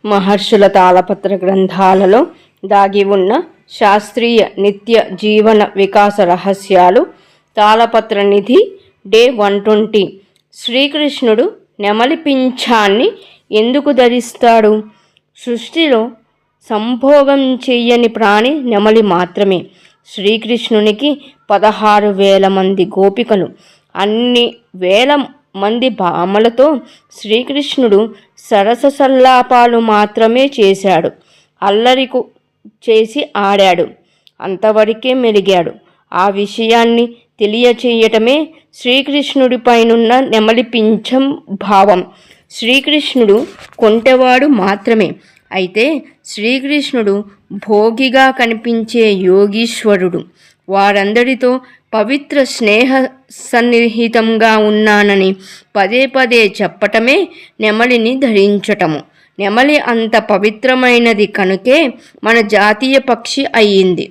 మహర్షుల తాళపత్ర గ్రంథాలలో దాగి ఉన్న శాస్త్రీయ నిత్య జీవన వికాస రహస్యాలు. తాళపత్ర నిధి డే 120. శ్రీకృష్ణుడు నెమలి పింఛాన్ని ఎందుకు ధరిస్తాడు? సృష్టిలో సంభోగం చెయ్యని ప్రాణి నెమలి మాత్రమే. శ్రీకృష్ణునికి 16,000 మంది గోపికలు, అన్ని వేల మంది భామలతో శ్రీకృష్ణుడు సరస సల్లాపాలు మాత్రమే చేశాడు. అల్లరికు చేసి ఆడాడు, అంతవరకే మెలిగాడు. ఆ విషయాన్ని తెలియచేయటమే శ్రీకృష్ణుడిపైనున్న నెమలి పింఛం భావం. శ్రీకృష్ణుడు కొంటెవాడు మాత్రమే. అయితే శ్రీకృష్ణుడు భోగిగా కనిపించే యోగీశ్వరుడు. వారందరితో పవిత్ర స్నేహ సన్నిహితంగా ఉన్నానని పదే పదే చెప్పటమే నెమలిని ధరించటము. నెమలి అంత పవిత్రమైనది కనుకే మన జాతీయ పక్షి అయ్యింది.